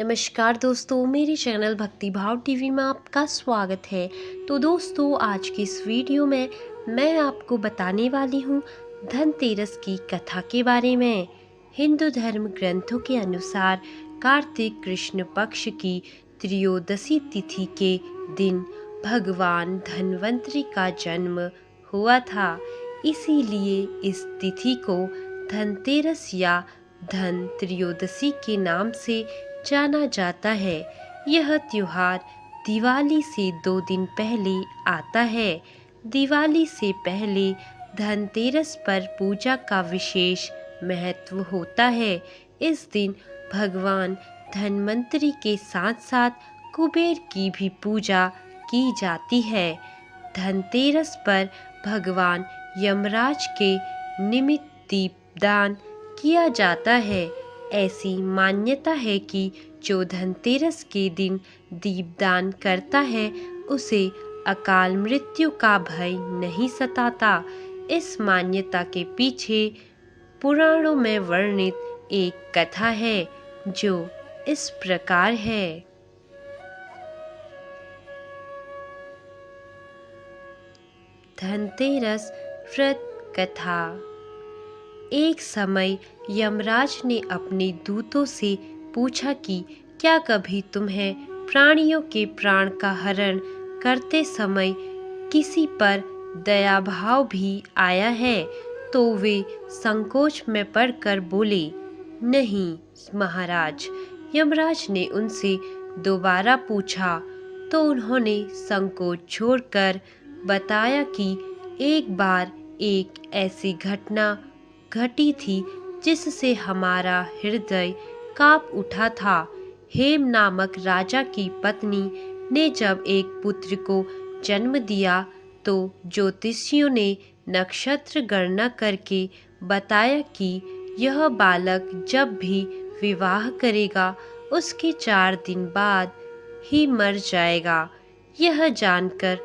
नमस्कार दोस्तों, मेरे चैनल भक्ति भाव टीवी में आपका स्वागत है। तो दोस्तों, आज की इस वीडियो में मैं आपको बताने वाली हूँ धनतेरस की कथा के बारे में। हिंदू धर्म ग्रंथों के अनुसार कार्तिक कृष्ण पक्ष की त्रयोदशी तिथि के दिन भगवान धन्वंतरि का जन्म हुआ था। इसीलिए इस तिथि को धनतेरस या धन त्रयोदशी के नाम से जाना जाता है। यह त्योहार दिवाली से 2 दिन पहले आता है। दिवाली से पहले धनतेरस पर पूजा का विशेष महत्व होता है। इस दिन भगवान धन्वंतरि के साथ साथ कुबेर की भी पूजा की जाती है। धनतेरस पर भगवान यमराज के निमित्त दीपदान किया जाता है। ऐसी मान्यता है कि जो धनतेरस के दिन दीपदान करता है उसे अकाल मृत्यु का भय नहीं सताता। इस मान्यता के पीछे पुराणों में वर्णित एक कथा है जो इस प्रकार है। धनतेरस व्रत कथा। एक समय यमराज ने अपने दूतों से पूछा कि क्या कभी तुम्हें प्राणियों के प्राण का हरण करते समय किसी पर दया भाव भी आया है? तो वे संकोच में पड़कर बोले, नहीं महाराज। यमराज ने उनसे दोबारा पूछा तो उन्होंने संकोच छोड़कर बताया कि एक बार एक ऐसी घटना घटी थी जिससे हमारा हृदय कांप उठा था। हेम नामक राजा की पत्नी ने जब एक पुत्र को जन्म दिया तो ज्योतिषियों ने नक्षत्र गणना करके बताया कि यह बालक जब भी विवाह करेगा उसके 4 दिन बाद ही मर जाएगा। यह जानकर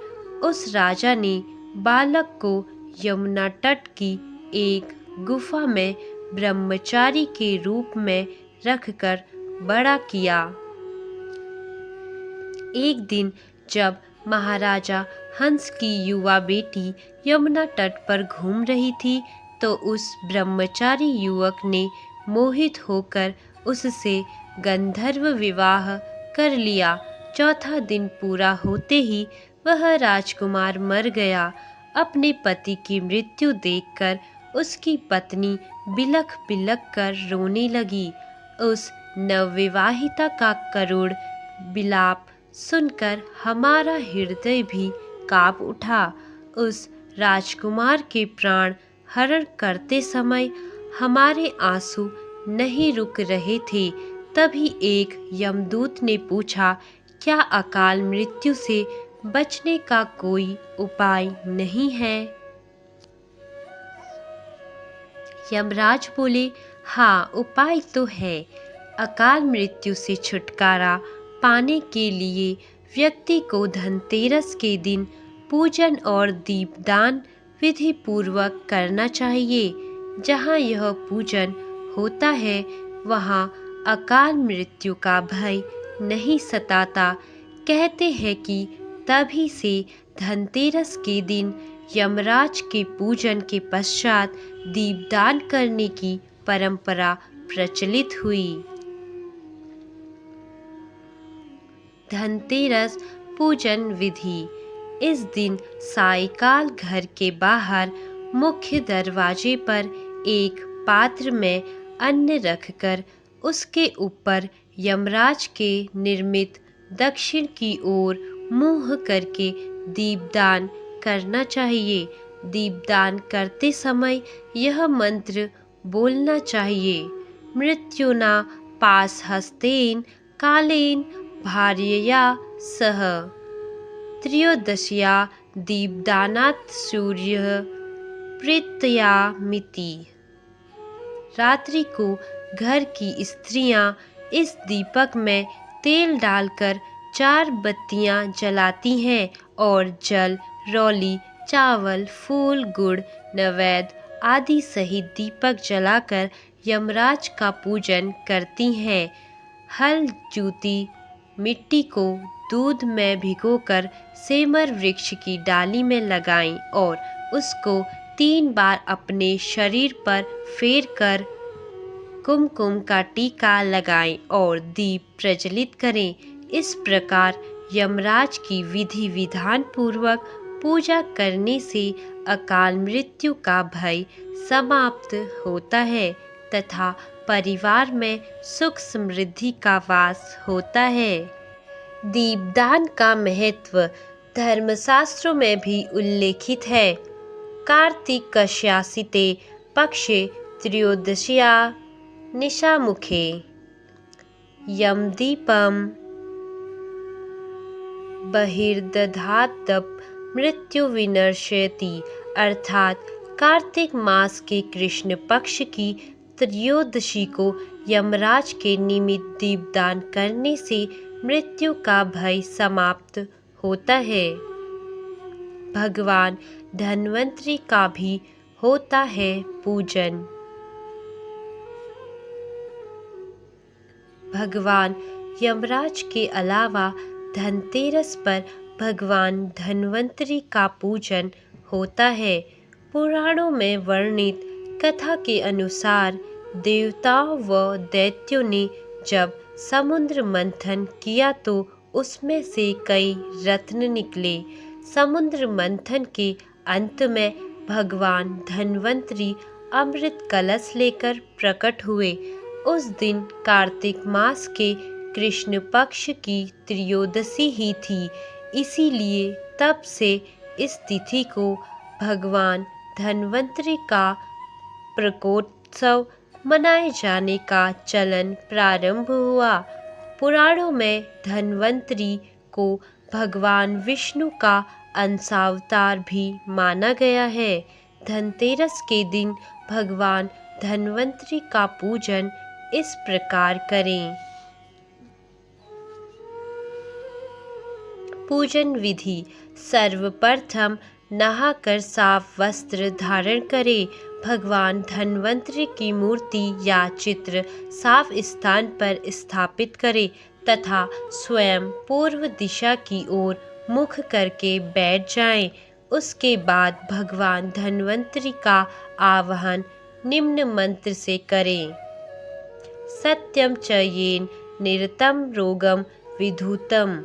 उस राजा ने बालक को यमुना तट की एक गुफा में ब्रह्मचारी के रूप में रखकर बड़ा किया। एक दिन जब महाराजा हंस की युवा बेटी यमुना तट पर घूम रही थी तो उस ब्रह्मचारी युवक ने मोहित होकर उससे गंधर्व विवाह कर लिया। चौथा दिन पूरा होते ही वह राजकुमार मर गया। अपने पति की मृत्यु देखकर उसकी पत्नी बिलख बिलख कर रोने लगी। उस नवविवाहिता का करुण विलाप सुनकर हमारा हृदय भी कांप उठा। उस राजकुमार के प्राण हरण करते समय हमारे आंसू नहीं रुक रहे थे। तभी एक यमदूत ने पूछा, क्या अकाल मृत्यु से बचने का कोई उपाय नहीं है? यमराज बोले, हाँ उपाय तो है। अकाल मृत्यु से छुटकारा पाने के लिए व्यक्ति को धनतेरस के दिन पूजन और दीपदान विधि पूर्वक करना चाहिए। जहाँ यह पूजन होता है वहाँ अकाल मृत्यु का भय नहीं सताता। कहते हैं कि तभी से धनतेरस के दिन यमराज के पूजन के पश्चात दीपदान करने की परंपरा प्रचलित हुई। धनतेरस पूजन विधि। इस दिन सायंकाल घर के बाहर मुख्य दरवाजे पर एक पात्र में अन्न रखकर उसके ऊपर यमराज के निर्मित दक्षिण की ओर मुंह करके दीपदान करना चाहिए। दीपदान करते समय यह मंत्र बोलना चाहिए, मृत्युना पास हस्तेन कालेन भार्यया सह त्रयोदश्या दीपदानात् सूर्य प्रीतयामिति। रात्रि को घर की स्त्रियां इस दीपक में तेल डालकर 4 बत्तियां जलाती हैं और जल, रौली, चावल, फूल, गुड़, नैवेद्य आदि सहित दीपक जलाकर यमराज का पूजन करती हैं। हल जूती मिट्टी को दूध में भिगोकर सेमर वृक्ष की डाली में लगाएं और उसको 3 बार अपने शरीर पर फेर कर कुमकुम का टीका लगाएं और दीप प्रज्वलित करें। इस प्रकार यमराज की विधि विधान पूर्वक पूजा करने से अकाल मृत्यु का भय समाप्त होता है तथा परिवार में सुख समृद्धि का वास होता है। दीपदान का महत्व धर्मशास्त्रों में भी उल्लेखित है। कार्तिक कश्यासिते पक्षे त्रयोदश्या निशामुखे यमदीपम बहिर्दधातप मृत्यु विनश्यति, अर्थात कार्तिक मास के कृष्ण पक्ष की त्रयोदशी को यमराज के निमित्त दीपदान करने से मृत्यु का भय समाप्त होता है। भगवान धन्वंतरि का भी होता है पूजन। भगवान यमराज के अलावा धनतेरस पर भगवान धन्वंतरि का पूजन होता है। पुराणों में वर्णित कथा के अनुसार देवताओं व दैत्यों ने जब समुद्र मंथन किया तो उसमें से कई रत्न निकले। समुद्र मंथन के अंत में भगवान धन्वंतरि अमृत कलश लेकर प्रकट हुए। उस दिन कार्तिक मास के कृष्ण पक्ष की त्रयोदशी ही थी, इसीलिए तब से इस तिथि को भगवान धन्वंतरि का प्रकोत्सव मनाए जाने का चलन प्रारंभ हुआ। पुराणों में धन्वंतरि को भगवान विष्णु का अंशावतार भी माना गया है। धनतेरस के दिन भगवान धन्वंतरि का पूजन इस प्रकार करें। पूजन विधि: सर्वप्रथम नहाकर साफ वस्त्र धारण करें। भगवान धन्वंतरि की मूर्ति या चित्र साफ स्थान पर स्थापित करें तथा स्वयं पूर्व दिशा की ओर मुख करके बैठ जाएं। उसके बाद भगवान धन्वंतरि का आवाहन निम्न मंत्र से करें। सत्यम च येन निरतं रोगम विधूतम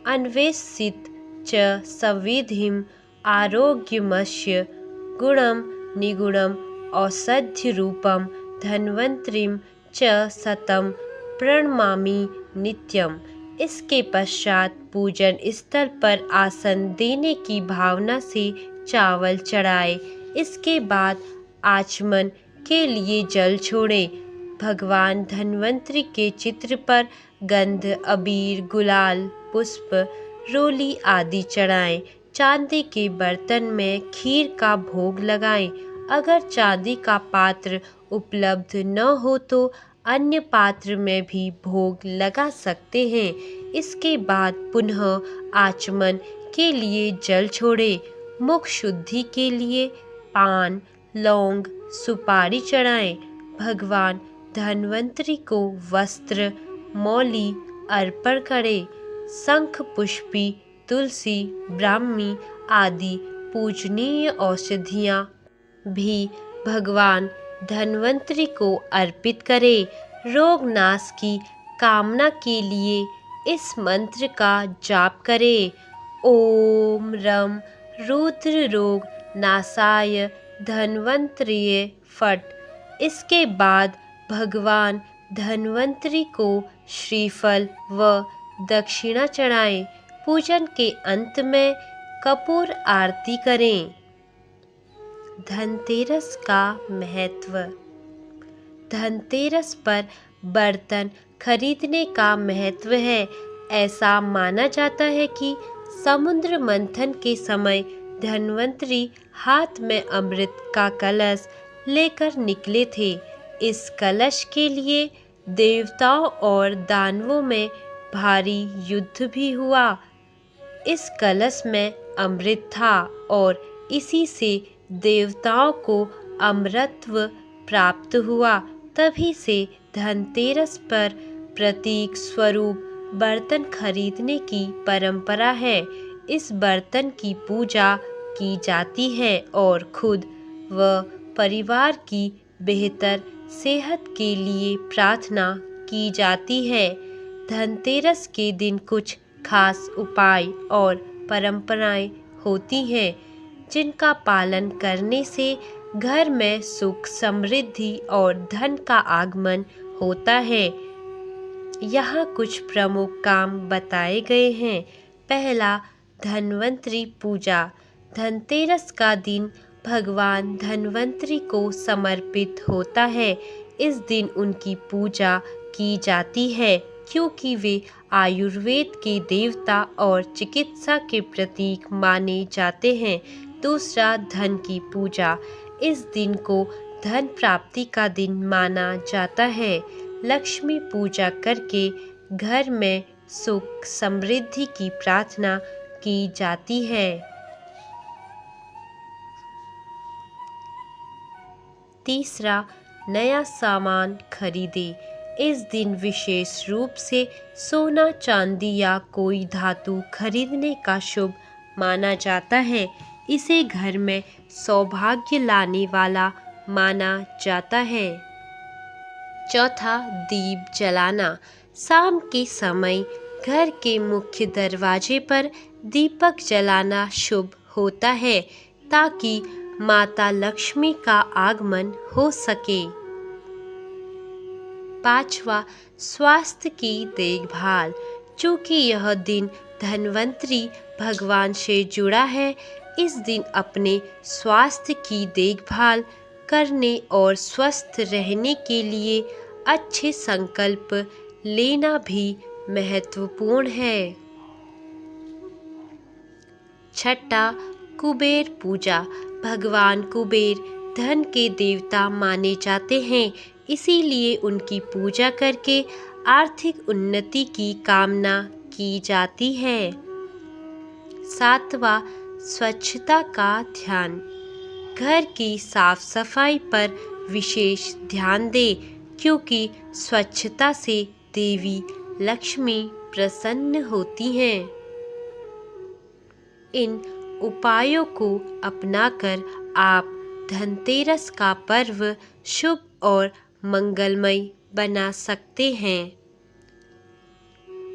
अन्वेषित च सविधिम आरोग्यमस्य गुणम निगुणम औषध्य रूपम धन्वंतरिम च सतम प्रणमामि नित्यम। इसके पश्चात पूजन स्थल पर आसन देने की भावना से चावल चढ़ाए। इसके बाद आचमन के लिए जल छोड़ें। भगवान धन्वंतरि के चित्र पर गंध, अबीर, गुलाल, पुष्प, रोली आदि चढ़ाएं। चांदी के बर्तन में खीर का भोग लगाएं। अगर चांदी का पात्र उपलब्ध न हो तो अन्य पात्र में भी भोग लगा सकते हैं। इसके बाद पुनः आचमन के लिए जल छोड़ें। मुख शुद्धि के लिए पान, लौंग, सुपारी चढ़ाएं। भगवान धन्वंतरि को वस्त्र, मौली अर्पण करें। शंख पुष्पी, तुलसी, ब्राह्मी आदि पूजनीय औषधियाँ भी भगवान धन्वंतरि को अर्पित करें। रोग नाश की कामना के लिए इस मंत्र का जाप करें। ओम रम रुद्र रोग नाशाय धन्वंतरिये फट। इसके बाद भगवान धन्वंतरि को श्रीफल व दक्षिणा चढ़ाएं। पूजन के अंत में कपूर आरती करें। धनतेरस का महत्व: धनतेरस पर बर्तन खरीदने का महत्व है। ऐसा माना जाता है कि समुद्र मंथन के समय धन्वंतरि हाथ में अमृत का कलश लेकर निकले थे। इस कलश के लिए देवताओं और दानवों में भारी युद्ध भी हुआ। इस कलश में अमृत था और इसी से देवताओं को अमरत्व प्राप्त हुआ। तभी से धनतेरस पर प्रतीक स्वरूप बर्तन खरीदने की परंपरा है। इस बर्तन की पूजा की जाती है और खुद व परिवार की बेहतर सेहत के लिए प्रार्थना की जाती है। धनतेरस के दिन कुछ खास उपाय और परंपराएं होती हैं जिनका पालन करने से घर में सुख, समृद्धि और धन का आगमन होता है। यहाँ कुछ प्रमुख काम बताए गए हैं। पहला, धन्वंतरि पूजा। धनतेरस का दिन भगवान धन्वंतरि को समर्पित होता है। इस दिन उनकी पूजा की जाती है क्योंकि वे आयुर्वेद के देवता और चिकित्सा के प्रतीक माने जाते हैं। दूसरा, धन की पूजा। इस दिन को धन प्राप्ति का दिन माना जाता है। लक्ष्मी पूजा करके घर में सुख, समृद्धि की प्रार्थना की जाती है। तीसरा, नया सामान खरीदे। इस दिन विशेष रूप से सोना, चांदी या कोई धातु खरीदने का शुभ माना जाता है। इसे घर में सौभाग्य लाने वाला माना जाता है। चौथा, दीप जलाना। शाम के समय घर के मुख्य दरवाजे पर दीपक जलाना शुभ होता है ताकि माता लक्ष्मी का आगमन हो सके। पांचवा, स्वास्थ्य की देखभाल। चूँकि यह दिन धन्वंतरि भगवान से जुड़ा है, इस दिन अपने स्वास्थ्य की देखभाल करने और स्वस्थ रहने के लिए अच्छे संकल्प लेना भी महत्वपूर्ण है। छठा, कुबेर पूजा। भगवान कुबेर धन के देवता माने जाते हैं, इसीलिए उनकी पूजा करके आर्थिक उन्नति की कामना की जाती है। सातवां, स्वच्छता का ध्यान। घर की साफ सफाई पर विशेष ध्यान दें क्योंकि स्वच्छता से देवी लक्ष्मी प्रसन्न होती हैं। इन उपायों को अपनाकर आप धनतेरस का पर्व शुभ और मंगलमय बना सकते हैं।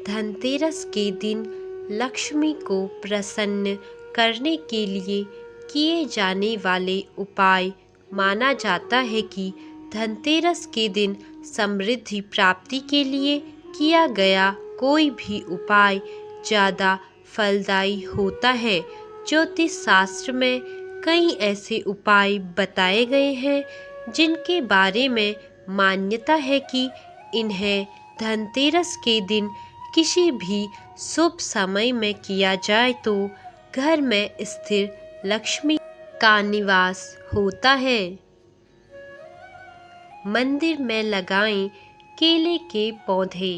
धनतेरस के दिन लक्ष्मी को प्रसन्न करने के लिए किए जाने वाले उपाय माना जाता है कि धनतेरस के दिन समृद्धि प्राप्ति के लिए किया गया कोई भी उपाय ज़्यादा फलदायी होता है। ज्योतिष शास्त्र में कई ऐसे उपाय बताए गए हैं जिनके बारे में मान्यता है कि इन्हें धनतेरस के दिन किसी भी शुभ समय में किया जाए तो घर में स्थिर लक्ष्मी का निवास होता है। मंदिर में लगाएं केले के पौधे।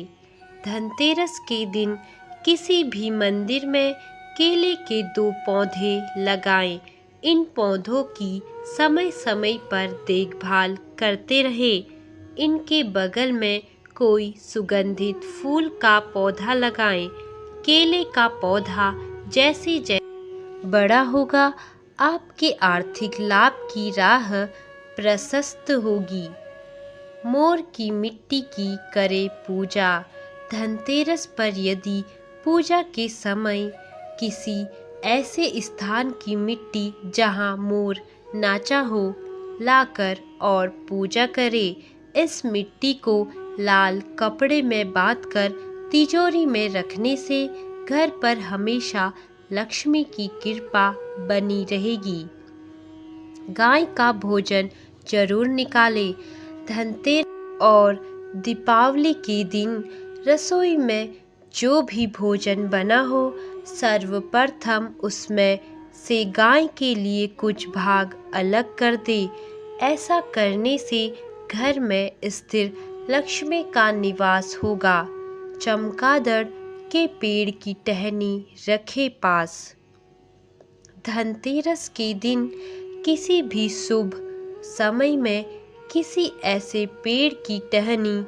धनतेरस के दिन किसी भी मंदिर में केले के 2 पौधे लगाएं। इन पौधों की समय समय पर देखभाल करते रहें। इनके बगल में कोई सुगंधित फूल का पौधा लगाएं। केले का पौधा जैसे जैसे बड़ा होगा, आपके आर्थिक लाभ की राह प्रशस्त होगी। मोर की मिट्टी की करे पूजा। धनतेरस पर यदि पूजा के समय किसी ऐसे स्थान की मिट्टी जहां मोर नाचा हो लाकर और पूजा करें। इस मिट्टी को लाल कपड़े में बांधकर तिजोरी में रखने से घर पर हमेशा लक्ष्मी की कृपा बनी रहेगी। गाय का भोजन जरूर निकालें। धनतेरस और दीपावली के दिन रसोई में जो भी भोजन बना हो, सर्वप्रथम उसमें से गाय के लिए कुछ भाग अलग कर दे। ऐसा करने से घर में स्थिर लक्ष्मी का निवास होगा। चमगादड़ के पेड़ की टहनी रखे पास। धनतेरस के दिन किसी भी शुभ समय में किसी ऐसे पेड़ की टहनी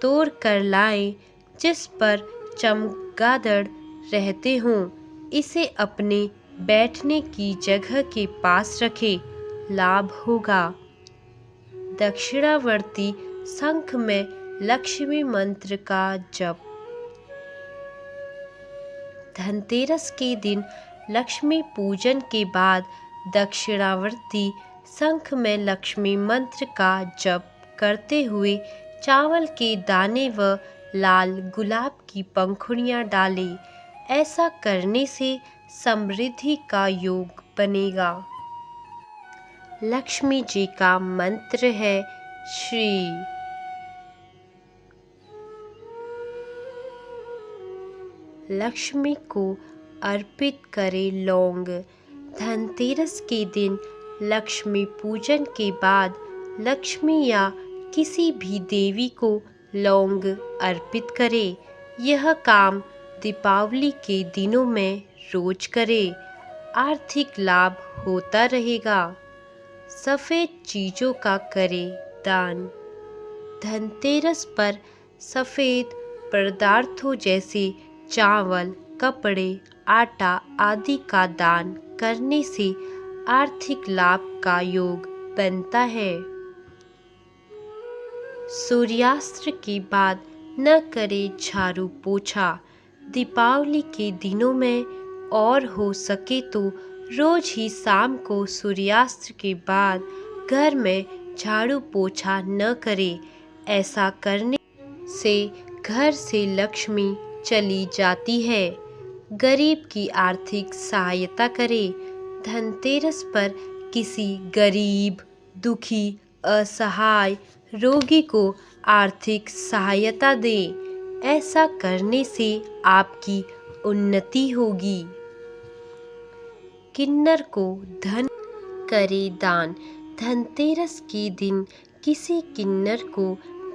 तोड़ कर लाएं जिस पर चमगादड़ रहते हों। इसे अपने बैठने की जगह के पास रखें, लाभ होगा। दक्षिणावर्ती शंख में लक्ष्मी मंत्र का जप। धनतेरस के दिन लक्ष्मी पूजन के बाद दक्षिणावर्ती शंख में लक्ष्मी मंत्र का जप करते हुए चावल के दाने व लाल गुलाब की पंखुड़ियाँ डालें। ऐसा करने से समृद्धि का योग बनेगा। लक्ष्मी जी का मंत्र है श्री। लक्ष्मी को अर्पित करें लौंग। धनतेरस के दिन लक्ष्मी पूजन के बाद लक्ष्मी या किसी भी देवी को लौंग अर्पित करें। यह काम दीपावली के दिनों में रोज करें, आर्थिक लाभ होता रहेगा। सफ़ेद चीज़ों का करें दान। धनतेरस पर सफ़ेद पदार्थों जैसे चावल, कपड़े, आटा आदि का दान करने से आर्थिक लाभ का योग बनता है। सूर्यास्त के बाद न करें झाड़ू पोछा। दीपावली के दिनों में और हो सके तो रोज ही शाम को सूर्यास्त के बाद घर में झाड़ू पोछा न करें। ऐसा करने से घर से लक्ष्मी चली जाती है। गरीब की आर्थिक सहायता करें। धनतेरस पर किसी गरीब, दुखी, असहाय रोगी को आर्थिक सहायता दें। ऐसा करने से आपकी उन्नति होगी। किन्नर को धन करें दान। धनतेरस के दिन किसी किन्नर को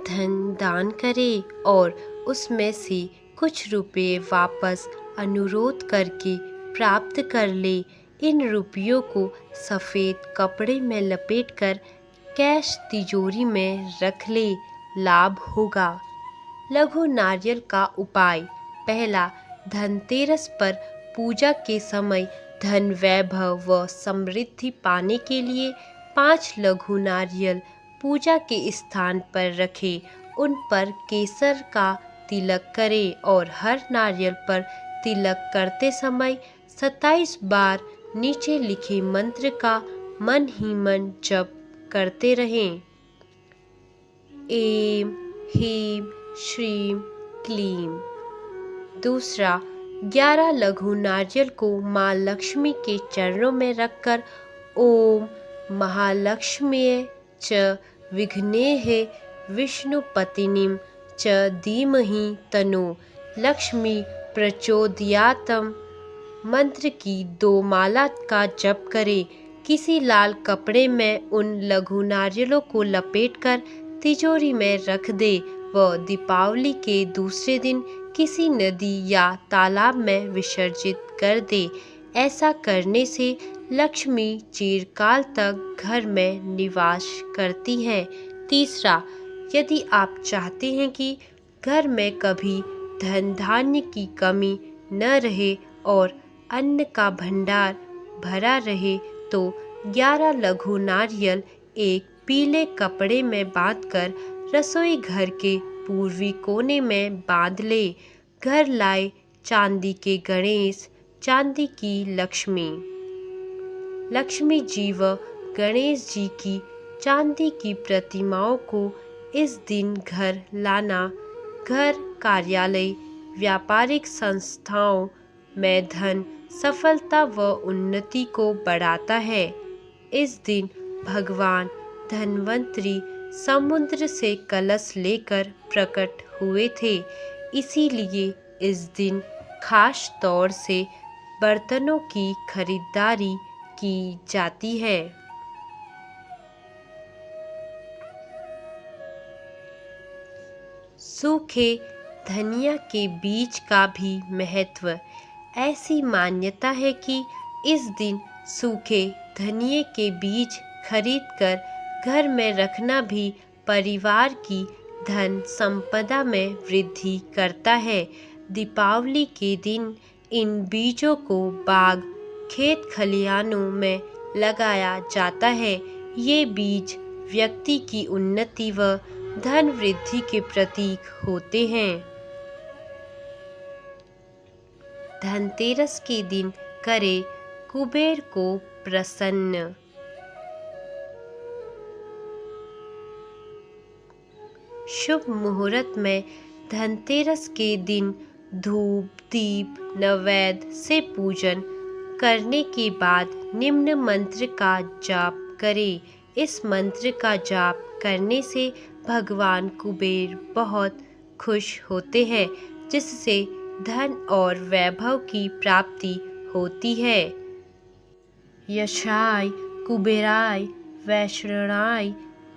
धन दान करें और उसमें से कुछ रुपए वापस अनुरोध करके प्राप्त कर ले। इन रुपयों को सफ़ेद कपड़े में लपेटकर कैश तिजोरी में रख ले, लाभ होगा। लघु नारियल का उपाय। पहला, धनतेरस पर पूजा के समय धन, वैभव व समृद्धि पाने के लिए 5 लघु नारियल पूजा के स्थान पर रखें। उन पर केसर का तिलक करें और हर नारियल पर तिलक करते समय 27 बार नीचे लिखे मंत्र का मन ही मन जप करते रहें। ऐं ह्रीं श्रीं क्लीं। दूसरा, 11 लघु नारियल को माँ लक्ष्मी के चरणों में रखकर ओम महालक्ष्म्यै च विघ्नेः विष्णुपत्नीं च धीमहि तन्नो लक्ष्मी प्रचोदयात् मंत्र की 2 माला का जप करें। किसी लाल कपड़े में उन लघु नारियलों को लपेटकर तिजोरी में रख दे व दीपावली के दूसरे दिन किसी नदी या तालाब में विसर्जित कर दे। ऐसा करने से लक्ष्मी चिरकाल तक घर में निवास करती हैं। तीसरा, यदि आप चाहते हैं कि घर में कभी धन धान्य की कमी न रहे और अन्न का भंडार भरा रहे तो 11 लघु नारियल एक पीले कपड़े में बांधकर रसोई घर के पूर्वी कोने में बांध ले। घर लाए चांदी के गणेश, चांदी की लक्ष्मी। लक्ष्मी जी व गणेश जी की चांदी की प्रतिमाओं को इस दिन घर लाना घर, कार्यालय, व्यापारिक संस्थाओं में धन, सफलता व उन्नति को बढ़ाता है। इस दिन भगवान धन्वंतरी समुद्र से कलश लेकर प्रकट हुए थे। इसीलिए इस दिन खास तौर से बर्तनों की खरीदारी की जाती है। सूखे धनिया के बीज का भी महत्व। ऐसी मान्यता है कि इस दिन सूखे धनिये के बीज खरीदकर घर में रखना भी परिवार की धन संपदा में वृद्धि करता है। दीपावली के दिन इन बीजों को बाग, खेत खलिहानों में लगाया जाता है। ये बीज व्यक्ति की उन्नति व धन वृद्धि के प्रतीक होते हैं। धनतेरस के दिन करें कुबेर को प्रसन्न। शुभ मुहूर्त में धनतेरस के दिन धूप, दीप, नैवेद्य से पूजन करने के बाद निम्न मंत्र का जाप करें। इस मंत्र का जाप करने से भगवान कुबेर बहुत खुश होते हैं, जिससे धन और वैभव की प्राप्ति होती है। यशाय कुबेराय वैश्रणाय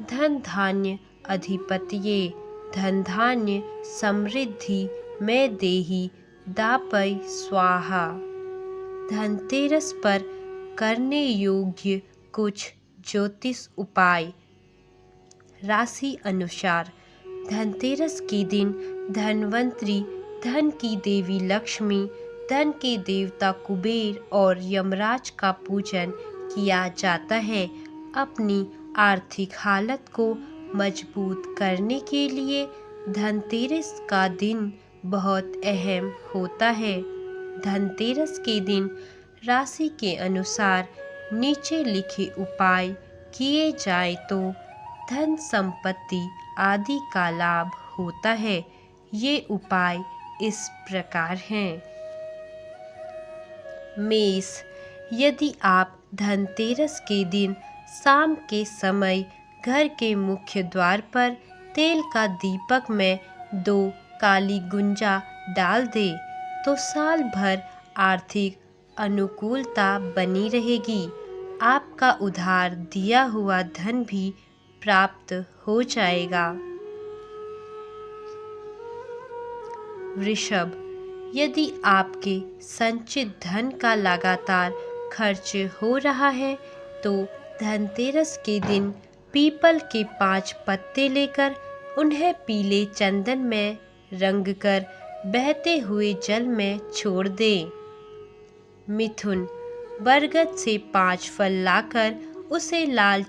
धन धान्य अधिपतये, धन धान्य समृद्धि में देहि दापय स्वाहा। धनतेरस पर करने योग्य कुछ ज्योतिष उपाय। राशि अनुसार धनतेरस के दिन धनवंतरी, धन की देवी लक्ष्मी, धन के देवता कुबेर और यमराज का पूजन किया जाता है। अपनी आर्थिक हालत को मजबूत करने के लिए धनतेरस का दिन बहुत अहम होता है। धनतेरस के दिन राशि के अनुसार नीचे लिखे उपाय किए जाए तो धन संपत्ति आदि का लाभ होता है। ये उपाय इस प्रकार हैं। मेष, यदि आप धनतेरस के दिन शाम के समय घर के मुख्य द्वार पर तेल का दीपक में 2 काली गुंजा डाल दें तो साल भर आर्थिक अनुकूलता बनी रहेगी। आपका उधार दिया हुआ धन भी प्राप्त हो जाएगा। वृषभ, यदि आपके संचित धन का लगातार खर्च हो रहा है तो धनतेरस के दिन पीपल के 5 पत्ते लेकर उन्हें पीले चंदन में रंगकर बहते हुए जल में छोड़ दें। मिथुन, बरगद से 5 फल लाकर उसे लाल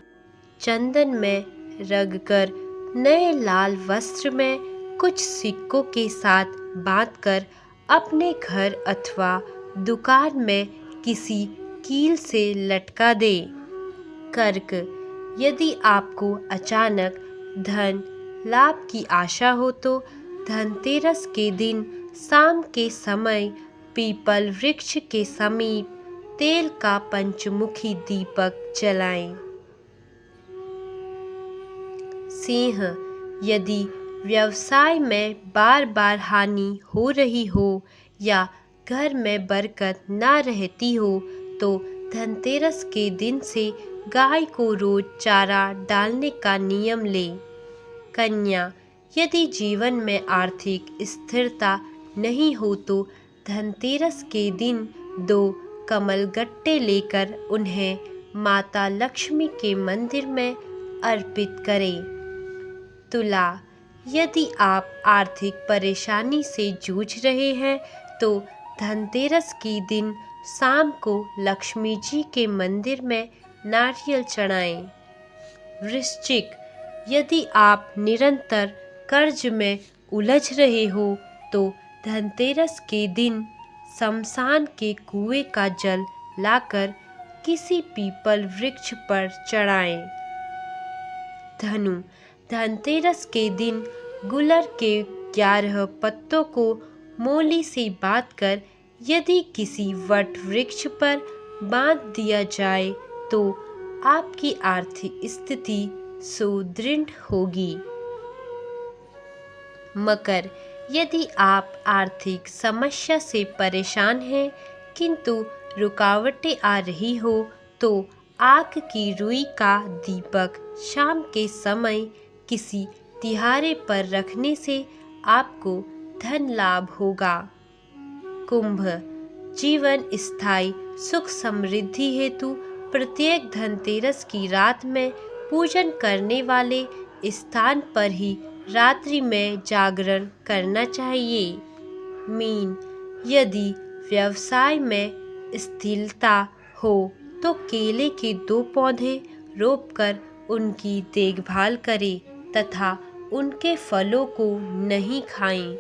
चंदन में रंगकर नए लाल वस्त्र में कुछ सिक्कों के साथ बांधकर अपने घर अथवा दुकान में किसी कील से लटका दे। कर्क, यदि आपको अचानक धन लाभ की आशा हो तो धनतेरस के दिन शाम के समय पीपल वृक्ष के समीप तेल का पंचमुखी दीपक जलाएं। सिंह, यदि व्यवसाय में बार बार हानि हो रही हो या घर में बरकत ना रहती हो तो धनतेरस के दिन से गाय को रोज चारा डालने का नियम लें। कन्या, यदि जीवन में आर्थिक स्थिरता नहीं हो तो धनतेरस के दिन 2 कमलगट्टे लेकर उन्हें माता लक्ष्मी के मंदिर में अर्पित करें। तुला, यदि आप आर्थिक परेशानी से जूझ रहे हैं तो धनतेरस के दिन शाम को लक्ष्मी जी के मंदिर में नारियल चढ़ाएं। वृश्चिक, यदि आप निरंतर कर्ज में उलझ रहे हो तो धनतेरस के दिन शमशान के कुएं का जल लाकर किसी पीपल वृक्ष पर चढ़ाएं। धनु, धनतेरस के दिन गुलर के 11 पत्तों को मोली से बांधकर यदि किसी वट वृक्ष पर बांध दिया जाए तो आपकी आर्थिक स्थिति सुदृढ़ होगी। मकर, यदि आप आर्थिक समस्या से परेशान हैं किंतु रुकावटें आ रही हो तो आग की रुई का दीपक शाम के समय किसी तिहारे पर रखने से आपको धन लाभ होगा। कुंभ, जीवन स्थायी सुख समृद्धि हेतु प्रत्येक धनतेरस की रात में पूजन करने वाले स्थान पर ही रात्रि में जागरण करना चाहिए। मीन, यदि व्यवसाय में स्थिरता हो तो केले के 2 पौधे रोपकर उनकी देखभाल करें तथा उनके फलों को नहीं खाएं।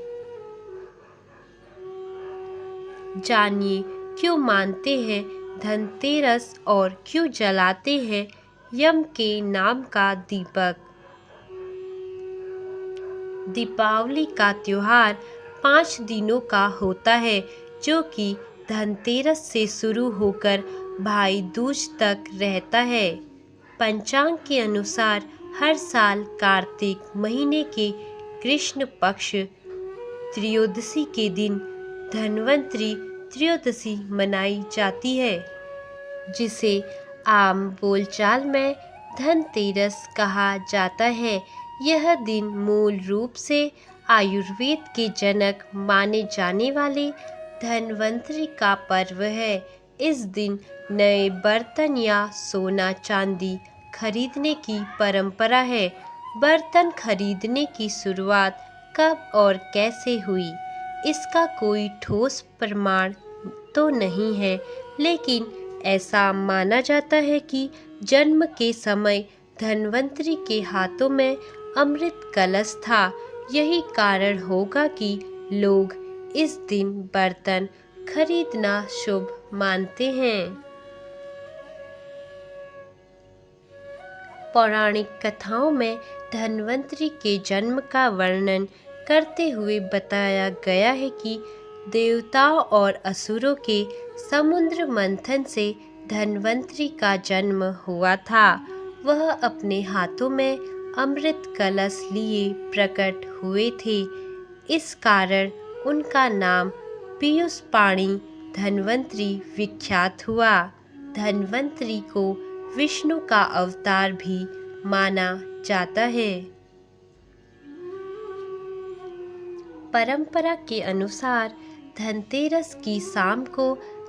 जानिए क्यों मानते हैं धनतेरस और क्यों जलाते हैं यम के नाम का दीपक। दीपावली का त्योहार 5 दिनों का होता है, जो कि धनतेरस से शुरू होकर भाई दूज तक रहता है। पंचांग के अनुसार हर साल कार्तिक महीने के कृष्ण पक्ष त्रयोदशी के दिन धन्वंतरी त्रयोदशी मनाई जाती है, जिसे आम बोलचाल में धनतेरस कहा जाता है। यह दिन मूल रूप से आयुर्वेद के जनक माने जाने वाले धन्वंतरी का पर्व है। इस दिन नए बर्तन या सोना चांदी खरीदने की परंपरा है। बर्तन खरीदने की शुरुआत कब और कैसे हुई, इसका कोई ठोस प्रमाण तो नहीं है, लेकिन ऐसा माना जाता है कि जन्म के समय धन्वंतरी के हाथों में अमृत कलश था। यही कारण होगा कि लोग इस दिन बर्तन खरीदना शुभ मानते हैं। पौराणिक कथाओं में धन्वंतरी के जन्म का वर्णन करते हुए बताया गया है कि देवताओं और असुरों के समुद्र मंथन से धन्वंतरी का जन्म हुआ था। वह अपने हाथों में अमृत कलश लिए प्रकट हुए थे। इस कारण उनका नाम पीयूष पाणी धन्वंतरी विख्यात हुआ। धन्वंतरी को विष्णु का अवतार भी माना जाता है। परंपरा के अनुसार धनतेरस की शाम को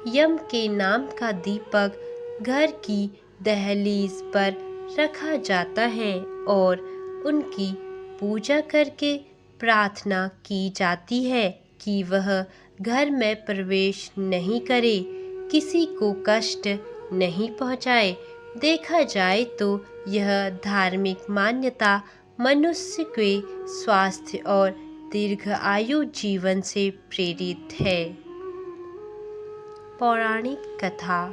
यम के नाम का दीपक घर की दहलीज पर रखा जाता है और उनकी पूजा करके प्रार्थना की जाती है कि वह घर में प्रवेश नहीं करे, किसी को कष्ट नहीं पहुंचाए। देखा जाए तो यह धार्मिक मान्यता मनुष्य के स्वास्थ्य और दीर्घ आयु जीवन से प्रेरित है। पौराणिक कथा,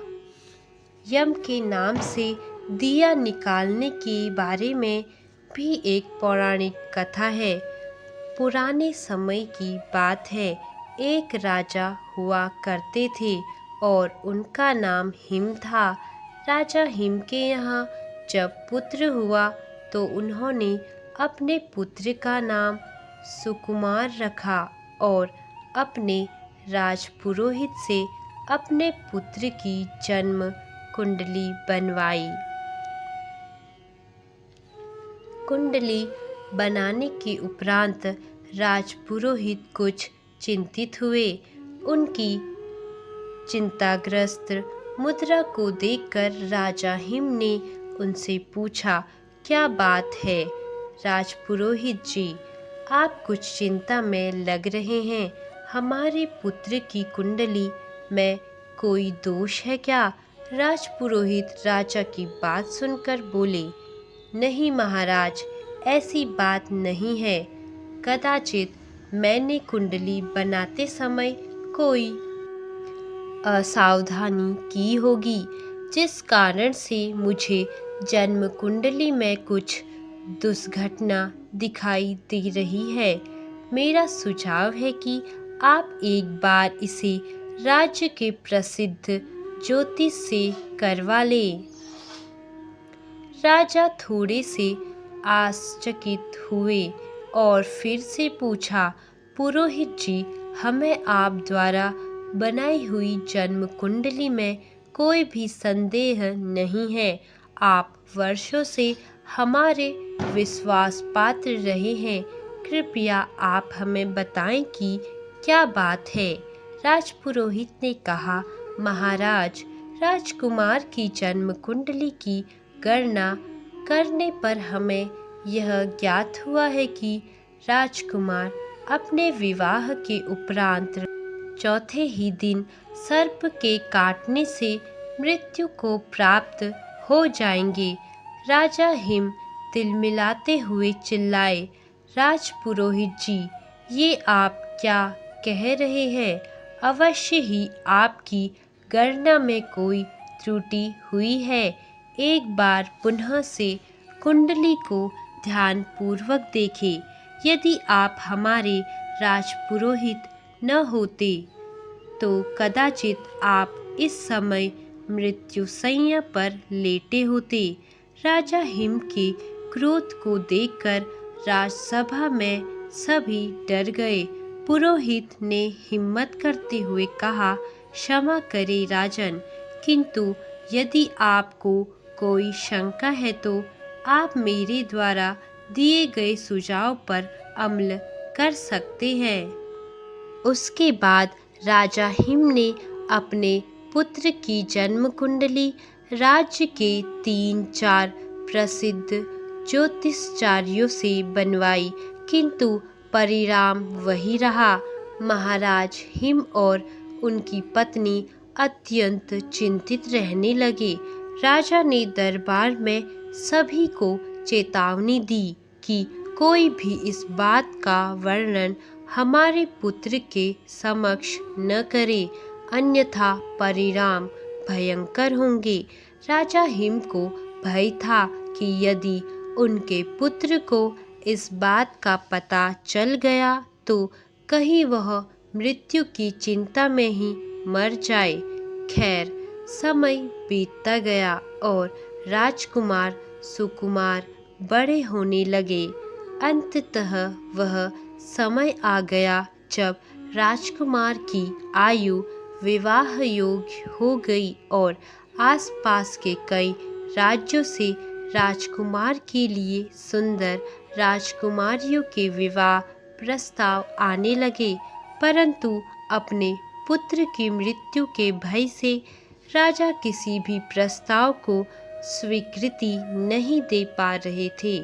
यम के नाम से दिया निकालने के बारे में भी एक पौराणिक कथा है। पुराने समय की बात है। एक राजा हुआ करते थे और उनका नाम हिम था। राजा हिम के यहाँ जब पुत्र हुआ तो उन्होंने अपने पुत्र का नाम सुकुमार रखा और अपने राजपुरोहित से अपने पुत्र की जन्म कुंडली बनवाई। कुंडली बनाने के उपरांत राजपुरोहित कुछ चिंतित हुए। उनकी चिंताग्रस्त मुद्रा को देखकर राजा हिम ने उनसे पूछा, क्या बात है राजपुरोहित जी, आप कुछ चिंता में लग रहे हैं। हमारे पुत्र की कुंडली में कोई दोष है क्या? राजपुरोहित राजा की बात सुनकर बोले, नहीं महाराज, ऐसी बात नहीं है। कदाचित मैंने कुंडली बनाते समय कोई असावधानी की होगी, जिस कारण से मुझे जन्म कुंडली में कुछ दुर्घटना दिखाई दे रही है। मेरा सुझाव है कि आप एक बार इसे राज्य के प्रसिद्ध ज्योतिष से करवा लें। राजा थोड़े से आश्चर्यचकित हुए और फिर से पूछा, पुरोहित जी, हमें आप द्वारा बनाई हुई जन्म कुंडली में कोई भी संदेह नहीं है। आप वर्षों से हमारे विश्वास पात्र रहे हैं। कृपया आप हमें बताएं कि क्या बात है। राजपुरोहित ने कहा, महाराज, राजकुमार की जन्म कुंडली की गणना करने पर हमें यह ज्ञात हुआ है कि राजकुमार अपने विवाह के उपरांत चौथे ही दिन सर्प के काटने से मृत्यु को प्राप्त हो जाएंगे। राजा हिम तिलमिलाते हुए चिल्लाए, राजपुरोहित जी, ये आप क्या कह रहे हैं? अवश्य ही आपकी गणना में कोई त्रुटि हुई है। एक बार पुनः से कुंडली को ध्यानपूर्वक देखें। यदि आप हमारे राजपुरोहित न होते तो कदाचित आप इस समय मृत्युशैया पर लेटे होते। राजा हिम के क्रोध को देखकर राजसभा में सभी डर गए। पुरोहित ने हिम्मत करते हुए कहा, क्षमा करें राजन, किंतु यदि आपको कोई शंका है तो आप मेरे द्वारा दिए गए सुझाव पर अमल कर सकते हैं। उसके बाद राजा हिम ने अपने पुत्र की जन्म कुंडली राज्य के 3-4 प्रसिद्ध ज्योतिषाचार्यों से बनवाई, किंतु परिणाम वही रहा। महाराज हिम और उनकी पत्नी अत्यंत चिंतित रहने लगे। राजा ने दरबार में सभी को चेतावनी दी कि कोई भी इस बात का वर्णन हमारे पुत्र के समक्ष न करे, अन्यथा परिणाम भयंकर होंगे। राजा हिम को भय था कि यदि उनके पुत्र को इस बात का पता चल गया तो कहीं वह मृत्यु की चिंता में ही मर जाए। खैर, समय बीतता गया और राजकुमार सुकुमार बड़े होने लगे। अंततः वह समय आ गया जब राजकुमार की आयु विवाह योग्य हो गई और आसपास के कई राज्यों से राजकुमार के लिए सुंदर राजकुमारियों के विवाह प्रस्ताव आने लगे। परंतु अपने पुत्र की मृत्यु के भय से राजा किसी भी प्रस्ताव को स्वीकृति नहीं दे पा रहे थे।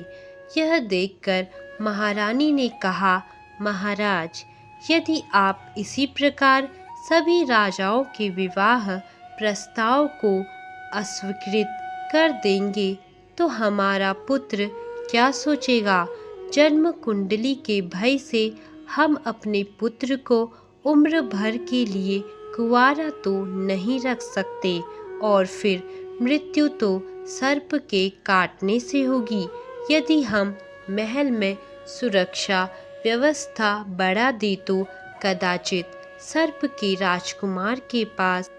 यह देखकर महारानी ने कहा, महाराज, यदि आप इसी प्रकार सभी राजाओं के विवाह प्रस्ताव को अस्वीकृत कर देंगे तो हमारा पुत्र क्या सोचेगा? जन्म कुंडली के भय से हम अपने पुत्र को उम्र भर के लिए कुंवारा तो नहीं रख सकते, और फिर मृत्यु तो सर्प के काटने से होगी। यदि हम महल में सुरक्षा व्यवस्था बढ़ा दे तो कदाचित सर्प के राजकुमार के पास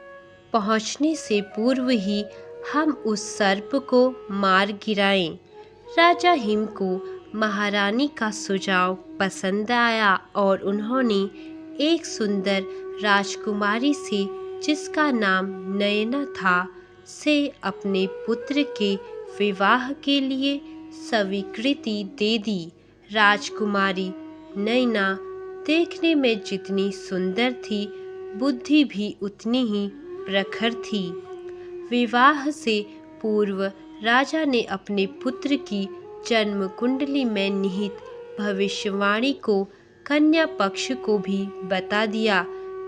पहुंचने से पूर्व ही हम उस सर्प को मार गिराएं। राजा हिम को महारानी का सुझाव पसंद आया और उन्होंने एक सुंदर राजकुमारी से, जिसका नाम नयना था, से अपने पुत्र के विवाह के लिए स्वीकृति दे दी। राजकुमारी नयना देखने में जितनी सुंदर थी, बुद्धि भी उतनी ही प्रखर थी। विवाह से पूर्व राजा ने अपने पुत्र की जन्म कुंडली में निहित भविष्यवाणी को कन्या पक्ष को भी बता दिया।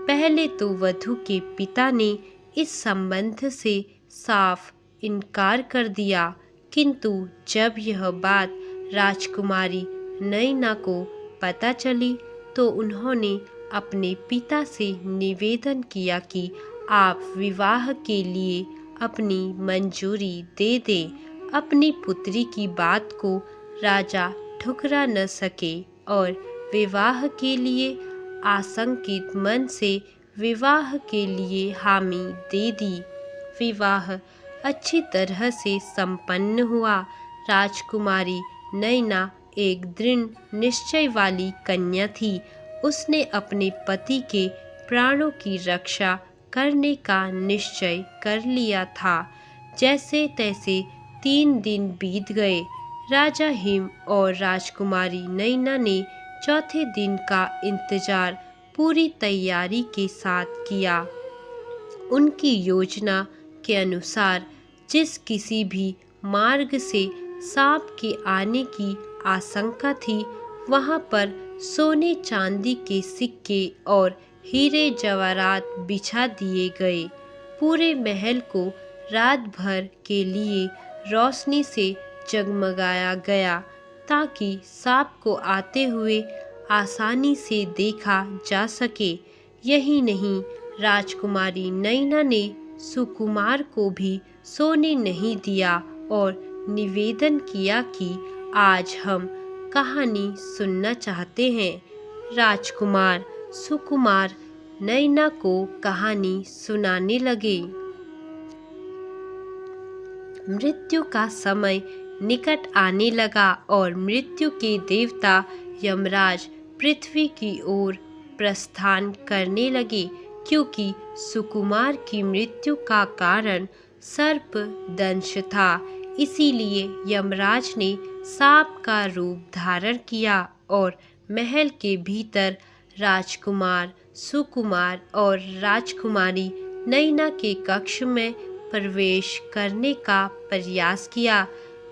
पहले तो वधू के पिता ने इस संबंध से साफ इनकार कर दिया, किंतु जब यह बात राजकुमारी नयना को पता चली तो उन्होंने अपने पिता से निवेदन किया कि आप विवाह के लिए अपनी मंजूरी दे दें। अपनी पुत्री की बात को राजा ठुकरा न सके और विवाह के लिए आशंकित मन से विवाह के लिए हामी दे दी। विवाह अच्छी तरह से संपन्न हुआ। राजकुमारी नयना एक दृढ़ निश्चय वाली कन्या थी। उसने अपने पति के प्राणों की रक्षा करने का निश्चय कर लिया था। जैसे तैसे 3 दिन बीत गए। राजा हिम और राजकुमारी नयना ने चौथे दिन का इंतजार पूरी तैयारी के साथ किया। उनकी योजना के अनुसार जिस किसी भी मार्ग से सांप के आने की आशंका थी, वहाँ पर सोने चांदी के सिक्के और हीरे जवाहरात बिछा दिए गए। पूरे महल को रात भर के लिए रोशनी से जगमगाया गया ताकि सांप को आते हुए आसानी से देखा जा सके। यही नहीं, राजकुमारी नैना ने सुकुमार को भी सोने नहीं दिया और निवेदन किया कि आज हम कहानी सुनना चाहते हैं। राजकुमार सुकुमार नैना को कहानी सुनाने लगे। मृत्यु का समय निकट आने लगा और मृत्यु के देवता यमराज पृथ्वी की ओर प्रस्थान करने लगे, क्योंकि सुकुमार की मृत्यु का कारण सर्प दंश था। इसीलिए यमराज ने सांप का रूप धारण किया और महल के भीतर राजकुमार सुकुमार और राजकुमारी नैना के कक्ष में प्रवेश करने का प्रयास किया।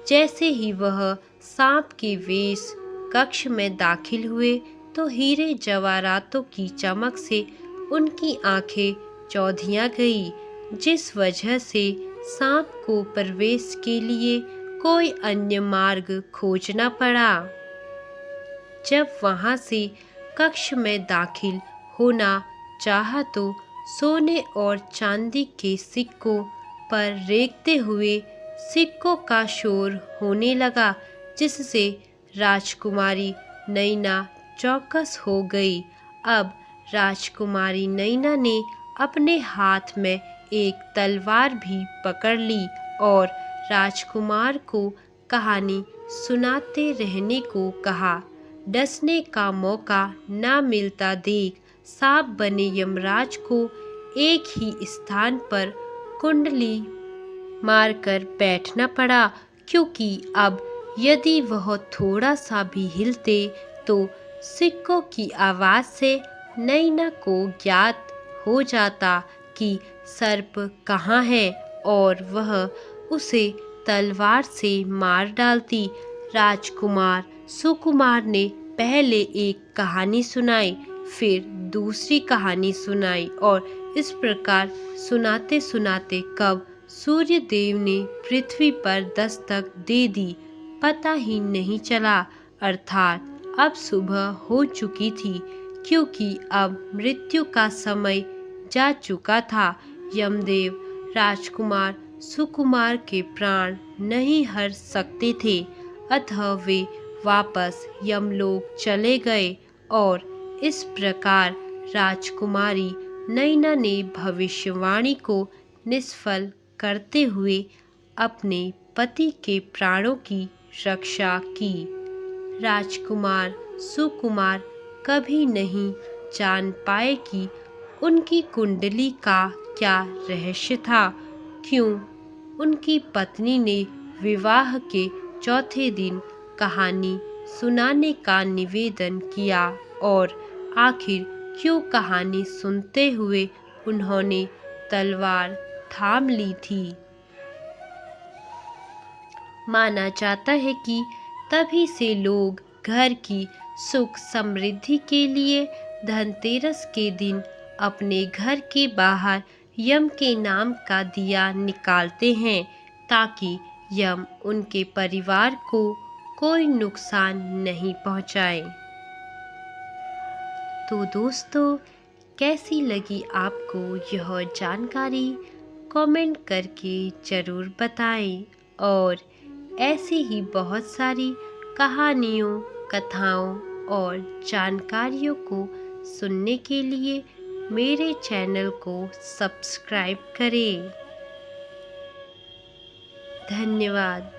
जैसे ही वह सांप के वेश कक्ष में दाखिल हुए तो हीरे जवाहरातों की चमक से उनकी आंखें चौंधिया गई, जिस वजह से सांप को प्रवेश के लिए कोई अन्य मार्ग खोजना पड़ा। जब वहां से कक्ष में दाखिल होना चाहा तो सोने और चांदी के सिक्कों पर रेंगते हुए सिक्कों का शोर होने लगा, जिससे राजकुमारी नैना चौकस हो गई। अब राजकुमारी नैना ने अपने हाथ में एक तलवार भी पकड़ ली और राजकुमार को कहानी सुनाते रहने को कहा। डसने का मौका ना मिलता देख सांप बने यमराज को एक ही स्थान पर कुंडली मारकर बैठना पड़ा, क्योंकि अब यदि वह थोड़ा सा भी हिलते तो सिक्कों की आवाज़ से नैना को ज्ञात हो जाता कि सर्प कहाँ है और वह उसे तलवार से मार डालती। राजकुमार सुकुमार ने पहले एक कहानी सुनाई, फिर दूसरी कहानी सुनाई और इस प्रकार सुनाते सुनाते कब सूर्य देव ने पृथ्वी पर दस्तक दे दी पता ही नहीं चला। अर्थात अब सुबह हो चुकी थी, क्योंकि अब मृत्यु का समय जा चुका था। यमदेव राजकुमार सुकुमार के प्राण नहीं हर सकते थे, अतः वे वापस यमलोक चले गए और इस प्रकार राजकुमारी नैना ने भविष्यवाणी को निष्फल करते हुए अपने पति के प्राणों की रक्षा की। राजकुमार सुकुमार कभी नहीं जान पाए कि उनकी कुंडली का क्या रहस्य था, क्यों उनकी पत्नी ने विवाह के चौथे दिन कहानी सुनाने का निवेदन किया और आखिर क्यों कहानी सुनते हुए उन्होंने तलवार थाम ली थी। माना जाता है कि तभी से लोग घर की सुख समृद्धि के लिए धनतेरस के दिन अपने घर के बाहर यम के नाम का दिया निकालते हैं, ताकि यम उनके परिवार को कोई नुकसान नहीं पहुंचाए। तो दोस्तों, कैसी लगी आपको यह जानकारी? कमेंट करके ज़रूर बताएं और ऐसी ही बहुत सारी कहानियों, कथाओं और जानकारियों को सुनने के लिए मेरे चैनल को सब्सक्राइब करें। धन्यवाद।